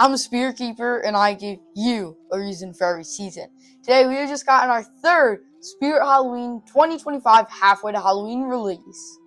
I'm a Spirit Keeper, and I give you a reason for every season. Today, we have just gotten our third Spirit Halloween 2025 Halfway to Halloween release.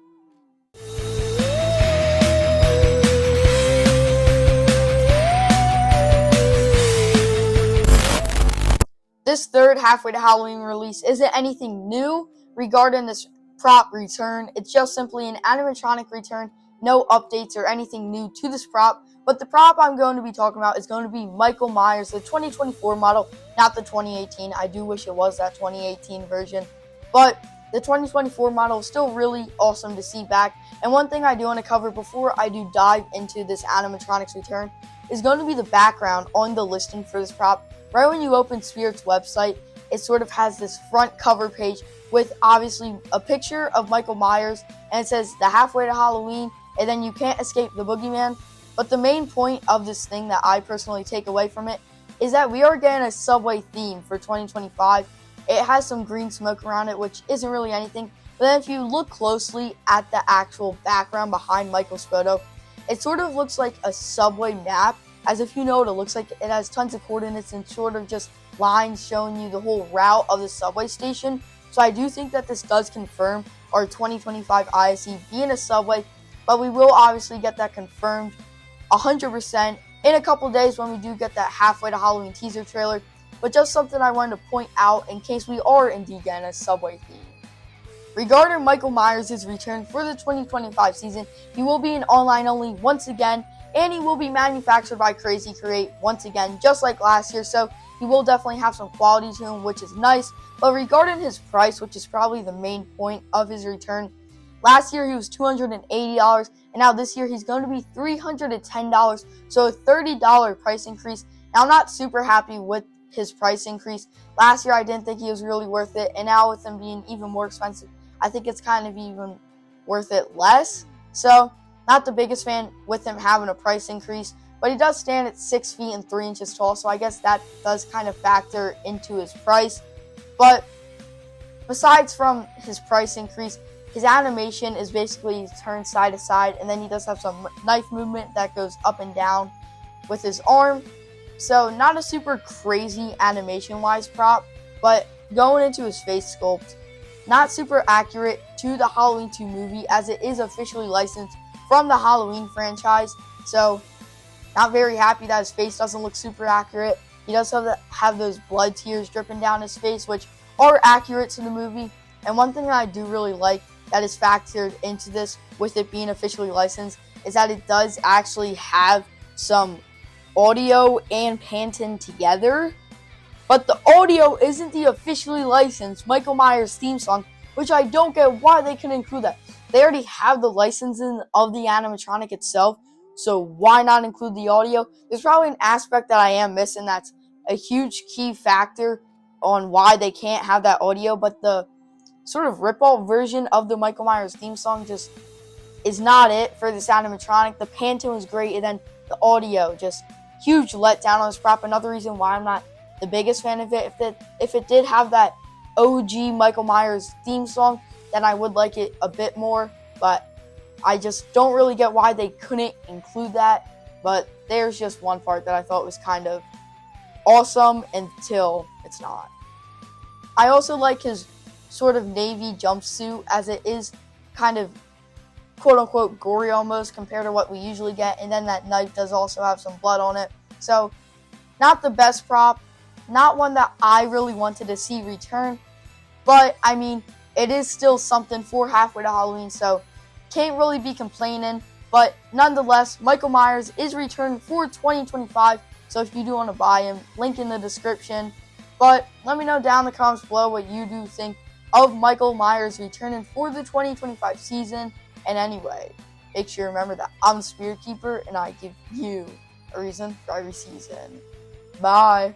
This third Halfway to Halloween release isn't anything new regarding this prop return. It's just simply an animatronic return, no updates or anything new to this prop. But the prop I'm going to be talking about is going to be Michae Myers, the 2024 model, not the 2018. I do wish it was that 2018 version. But the 2024 model is still really awesome to see back. And one thing I do want to cover before I do dive into this animatronics return is going to be the background on the listing for this prop. Right when you open Spirit's website, it sort of has this front cover page with obviously a picture of Michae Myers, and it says the Halfway to Halloween, and then you can't escape the boogeyman. But the main point of this thing that I personally take away from it is that we are getting a subway theme for 2025. It has some green smoke around it, which isn't really anything. But then if you look closely at the actual background behind Michael's photo, it sort of looks like a subway map. As if you know what it looks like. It has tons of coordinates and sort of just lines showing you the whole route of the subway station. So I do think that this does confirm our 2025 ISE being a subway, but we will obviously get that confirmed 100% in a couple days when we do get that Halfway to Halloween teaser trailer. But just something I wanted to point out in case we are indeed getting a subway theme. Regarding Michae Myers' return for the 2025 season, he will be an online only once again, and he will be manufactured by Crazy Create once again, just like last year, so he will definitely have some quality to him, which is nice. But regarding his price, which is probably the main point of his return, last year he was $280, and now this year he's going to be $310, so a $30 price increase. Now, I'm not super happy with his price increase. Last year I didn't think he was really worth it, and now with him being even more expensive, I think it's kind of even worth it less. So, not the biggest fan with him having a price increase, but he does stand at 6 feet and 3 inches tall, so I guess that does kind of factor into his price. But besides from his price increase, his animation is basically turned side to side, and then he does have some knife movement that goes up and down with his arm. So not a super crazy animation-wise prop, but going into his face sculpt, not super accurate to the Halloween 2 movie, as it is officially licensed from the Halloween franchise. So not very happy that his face doesn't look super accurate. He does have those blood tears dripping down his face, which are accurate to the movie. And one thing that I do really like that is factored into this with it being officially licensed is that it does actually have some audio and panting together. But the audio isn't the officially licensed Michae Myers theme song, which I don't get why they couldn't include that. They already have the licensing of the animatronic itself, so why not include the audio? There's probably an aspect that I am missing that's a huge key factor on why they can't have that audio, but the sort of rip-off version of the Michae Myers theme song just is not it for this animatronic. The panting was great, and then the audio, just huge letdown on this prop. Another reason why I'm not the biggest fan of it. If it did have that OG Michae Myers theme song, then I would like it a bit more, but I just don't really get why they couldn't include that. But there's just one part that I thought was kind of awesome until it's not. I also like his sort of navy jumpsuit, as it is kind of quote-unquote gory almost compared to what we usually get, and then that knife does also have some blood on it. So not the best prop, not one that I really wanted to see return, but I mean, it is still something for Halfway to Halloween, so can't really be complaining. But nonetheless, Michae Myers is returning for 2025, so if you do want to buy him, link in the description. But let me know down in the comments below what you do think of Michae Myers returning for the 2025 season. And anyway, make sure you remember that I'm the Spirit Keeper, and I give you a reason for every season. Bye.